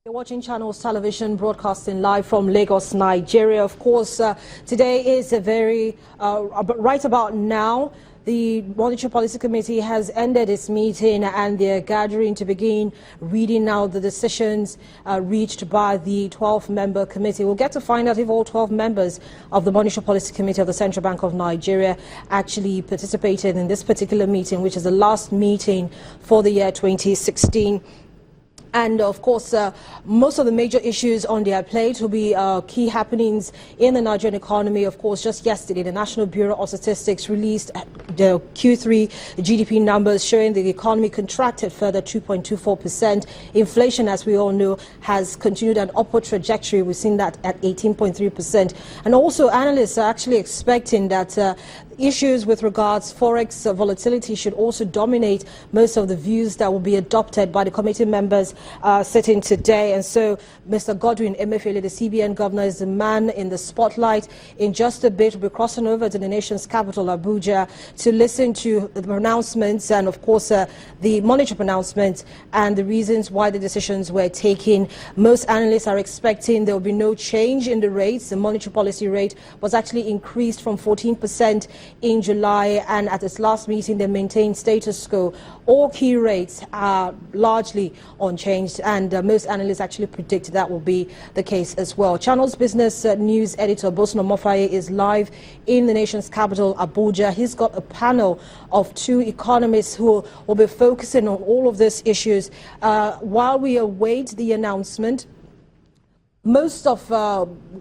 You're watching Channels Television, broadcasting live from Lagos, Nigeria. Of course, today is a very, right about now, the Monetary Policy Committee has ended its meeting and they're gathering to begin reading out the decisions reached by the 12-member committee. We'll get to find out if all 12 members of the Monetary Policy Committee of the Central Bank of Nigeria actually participated in this particular meeting, which is the last meeting for the year 2016. And of course, most of the major issues on their plate will be key happenings in the Nigerian economy. Of course, just yesterday, the National Bureau of Statistics released the Q3 GDP numbers showing the economy contracted further 2.24%. Inflation, as we all know, has continued an upward trajectory. We've seen that at 18.3%. And also, analysts are actually expecting that issues with regards forex volatility should also dominate most of the views that will be adopted by the committee members sitting today. And so Mr. Godwin Emefiele, the CBN governor, is the man in the spotlight. In just a bit, we'll be crossing over to the nation's capital, Abuja, to listen to the pronouncements and, of course, the monetary pronouncements and the reasons why the decisions were taken. Most analysts are expecting there will be no change in the rates. The monetary policy rate was actually increased from 14% in July, and at its last meeting, they maintained status quo. All key rates are largely unchanged, and most analysts actually predict that will be the case as well. Channel's business news editor, Bosno Mofaye, is live in the nation's capital, Abuja. He's got a panel of 2 economists who will be focusing on all of these issues. While we await the announcement, most of,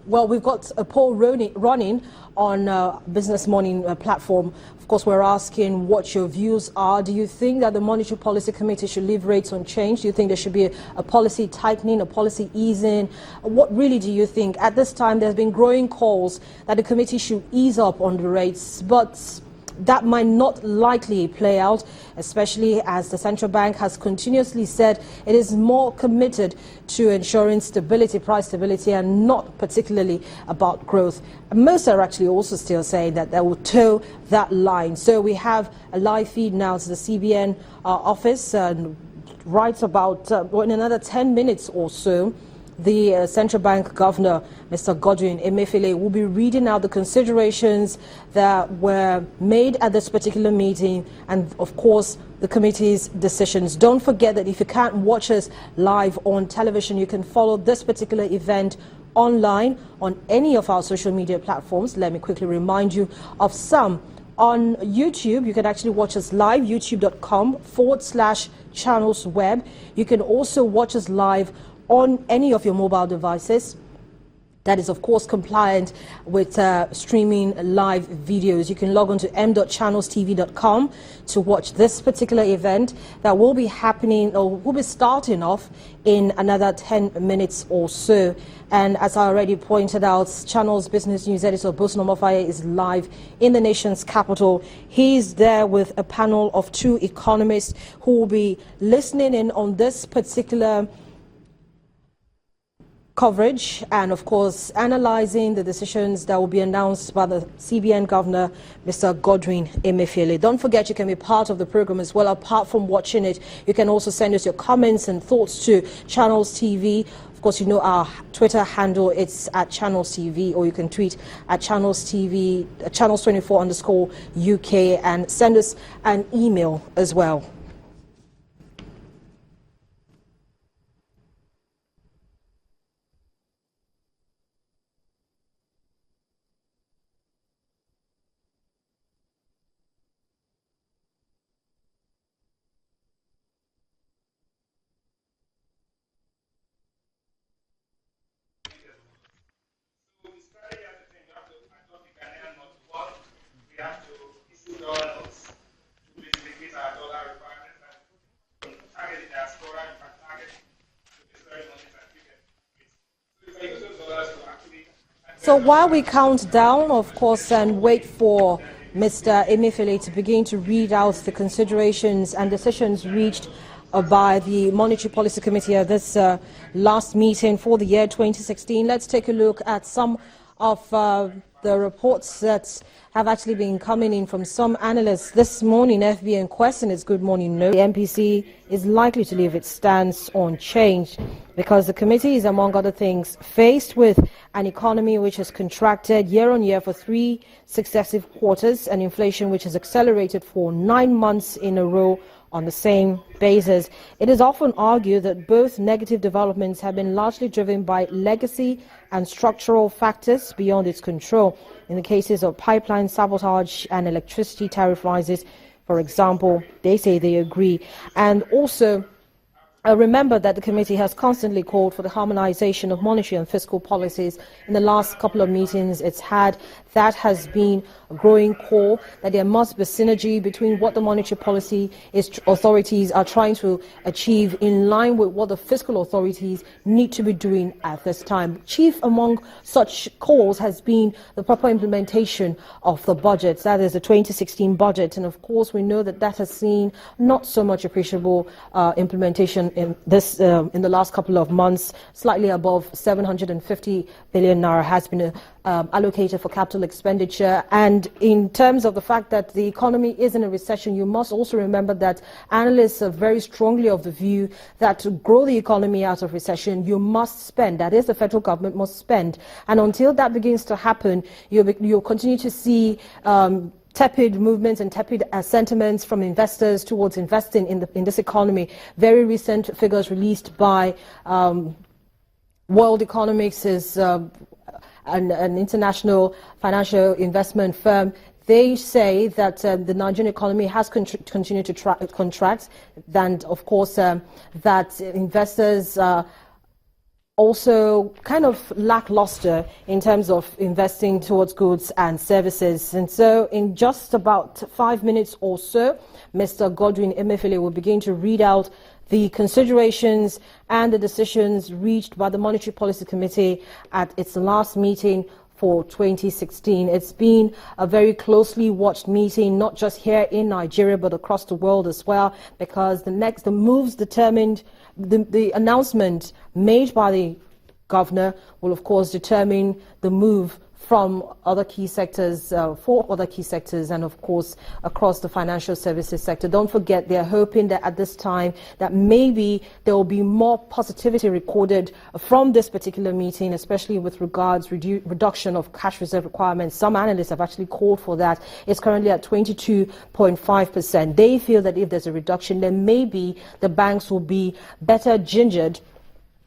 we've got a poll running on Business Morning platform. Of course, we're asking what your views are. Do you think that the Monetary Policy Committee should leave rates unchanged? Do you think there should be a policy tightening, a policy easing? What really do you think? At this time, there's been growing calls that the committee should ease up on the rates, but that might not likely play out, especially as the central bank has continuously said it is more committed to ensuring stability, price stability, and not particularly about growth. And most are actually also still saying that they will toe that line. So we have a live feed now to the CBN office, and right about in another 10 minutes or so, the central bank governor, Mr. Godwin Emefiele, will be reading out the considerations that were made at this particular meeting and, of course, the committee's decisions. Don't forget that if you can't watch us live on television, you can follow this particular event online on any of our social media platforms. Let me quickly remind you of some. On YouTube, you can actually watch us live, youtube.com/channelsweb. You can also watch us live on any of your mobile devices. That is, of course, compliant with streaming live videos. You can log on to m.channelstv.com to watch this particular event that will be happening, or will be starting off in another 10 minutes or so. And as I already pointed out, Channel's business news editor, Bosno Mofaye, is live in the nation's capital. He's there with a panel of 2 economists who will be listening in on this particular coverage and, of course, analyzing the decisions that will be announced by the CBN governor, Mr. Godwin Emefiele. Don't forget, you can be part of the program as well. Apart from watching it, you can also send us your comments and thoughts to Channels TV. Of course, you know our Twitter handle, it's at Channels TV, or you can tweet at Channels TV, Channels24_UK, and send us an email as well. So while we count down, of course, and wait for Mr. Emefiele to begin to read out the considerations and decisions reached by the Monetary Policy Committee at this last meeting for the year 2016, let's take a look at some of the reports that have actually been coming in from some analysts this morning. FBN question is good morning. No, the MPC is likely to leave its stance unchanged because the committee is, among other things, faced with an economy which has contracted year on year for 3 successive quarters and inflation which has accelerated for 9 months in a row on the same basis. It is often argued that both negative developments have been largely driven by legacy and structural factors beyond its control. In the cases of pipeline sabotage and electricity tariff rises, for example, they say they agree. And also, remember that the committee has constantly called for the harmonization of monetary and fiscal policies. In the last couple of meetings it's had, that has been a growing call that there must be synergy between what the monetary policy authorities are trying to achieve in line with what the fiscal authorities need to be doing at this time. Chief among such calls has been the proper implementation of the budget, that is the 2016 budget, and of course we know that that has seen not so much appreciable implementation in the last couple of months. Slightly above 750 billion naira has been allocated for capital expenditure. And in terms of the fact that the economy is in a recession, you must also remember that analysts are very strongly of the view that to grow the economy out of recession, you must spend. That is, the federal government must spend. And until that begins to happen, you'll continue to see tepid movements and tepid sentiments from investors towards investing in this economy. Very recent figures released by World Economics is an international financial investment firm. They say that the Nigerian economy has continued to contract, and of course that investors also kind of lackluster in terms of investing towards goods and services. And so in just about 5 minutes or so, Mr. Godwin Emefiele will begin to read out the considerations and the decisions reached by the Monetary Policy Committee at its last meeting for 2016. It's been a very closely watched meeting, not just here in Nigeria, but across the world as well, because the moves determined, the announcement made by the governor will of course determine the move from other key sectors, for other key sectors, and of course across the financial services sector. Don't forget, they're hoping that at this time that maybe there will be more positivity recorded from this particular meeting, especially with regards reduction of cash reserve requirements. Some analysts have actually called for that. It's currently at 22.5%. They feel that if there's a reduction, then maybe the banks will be better gingered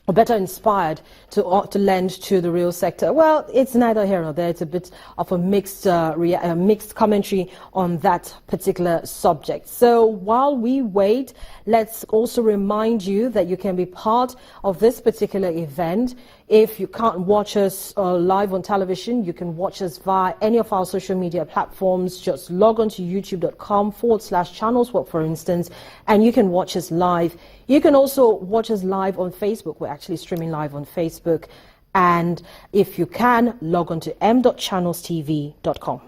or better inspired to lend to the real sector. Well, it's neither here nor there. It's a bit of a mixed commentary on that particular subject. So while we wait, let's also remind you that you can be part of this particular event. If you can't watch us live on television, you can watch us via any of our social media platforms. Just log on to youtube.com/channelswap, for instance, and you can watch us live. You can also watch us live on Facebook. We're actually streaming live on Facebook. And if you can, log on to m.channelstv.com.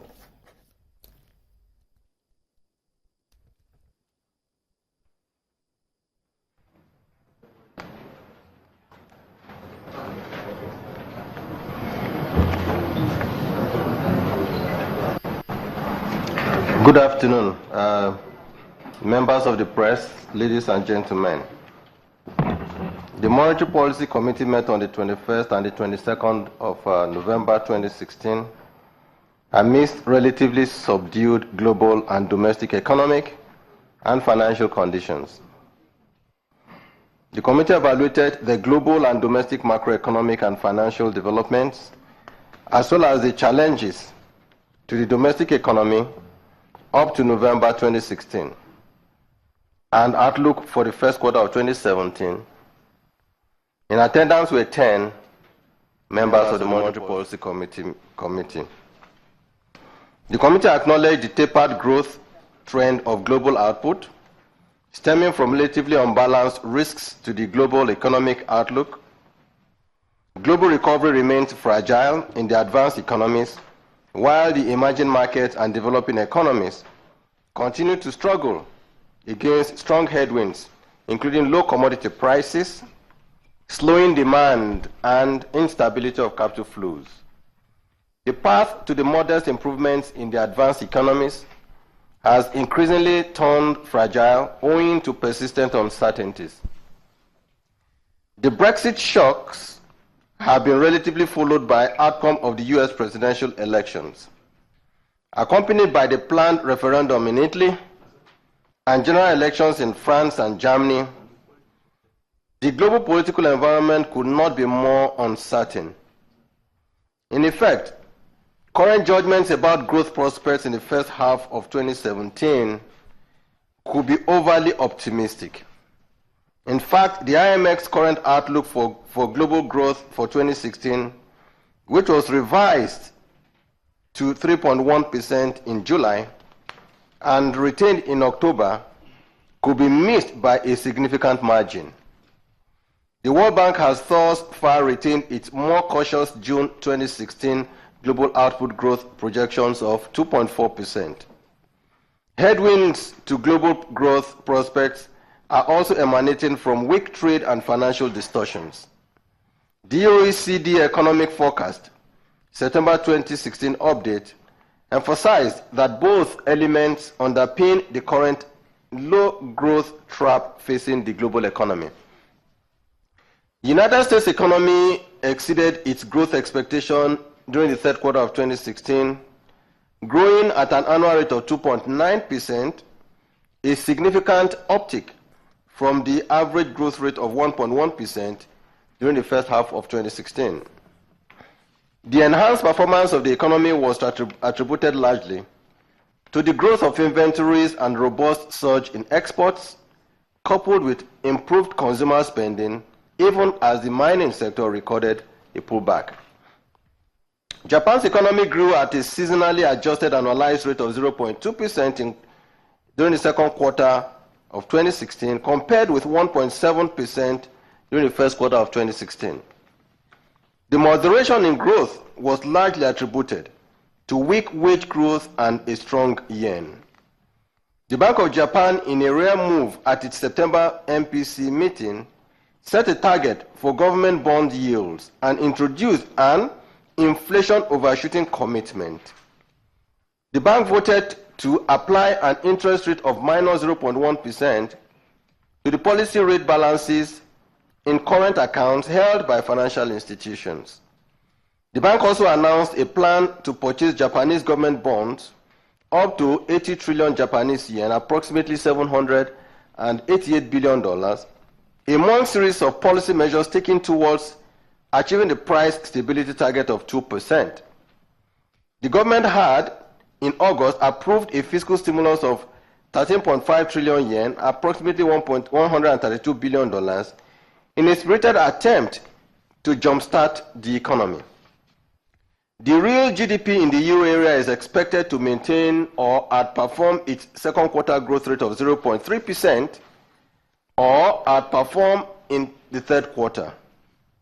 Good afternoon, members of the press, ladies and gentlemen. The Monetary Policy Committee met on the 21st and the 22nd of November 2016 amidst relatively subdued global and domestic economic and financial conditions. The committee evaluated the global and domestic macroeconomic and financial developments, as well as the challenges to the domestic economy up to November 2016, and outlook for the first quarter of 2017. In attendance were 10 members of the Monetary Policy Committee. The committee acknowledged the tapered growth trend of global output, stemming from relatively unbalanced risks to the global economic outlook. Global recovery remains fragile in the advanced economies, while the emerging markets and developing economies continue to struggle against strong headwinds, including low commodity prices, slowing demand, and instability of capital flows. the path to the modest improvements in the advanced economies has increasingly turned fragile owing to persistent uncertainties. The Brexit shocks have been relatively followed by outcome of the US presidential elections, accompanied by the planned referendum in Italy and general elections in France and Germany. The global political environment could not be more uncertain. In effect, current judgments about growth prospects in the first half of 2017 could be overly optimistic. In fact, the IMF's current outlook for global growth for 2016, which was revised to 3.1% in July and retained in October, could be missed by a significant margin. The World Bank has thus far retained its more cautious June 2016 global output growth projections of 2.4%. Headwinds to global growth prospects are also emanating from weak trade and financial distortions. The OECD economic forecast, September 2016 update, emphasized that both elements underpin the current low growth trap facing the global economy. The United States economy exceeded its growth expectation during the third quarter of 2016, growing at an annual rate of 2.9%, a significant uptick from the average growth rate of 1.1% during the first half of 2016. The enhanced performance of the economy was attributed largely to the growth of inventories and robust surge in exports, coupled with improved consumer spending, even as the mining sector recorded a pullback. Japan's economy grew at a seasonally adjusted annualized rate of 0.2% during the second quarter of 2016, compared with 1.7% during the first quarter of 2016. The moderation in growth was largely attributed to weak wage growth and a strong yen. The Bank of Japan, in a rare move at its September MPC meeting, set a target for government bond yields and introduced an inflation overshooting commitment. The bank voted to apply an interest rate of minus 0.1% to the policy rate balances in current accounts held by financial institutions. The bank also announced a plan to purchase Japanese government bonds up to 80 trillion Japanese yen, approximately $788 billion, among series of policy measures taken towards achieving the price stability target of 2%. The government had, in August, approved a fiscal stimulus of 13.5 trillion yen, approximately $132 billion, in a spirited attempt to jumpstart the economy. The real GDP in the euro area is expected to maintain or outperform its second quarter growth rate of 0.3%, or outperform in the third quarter.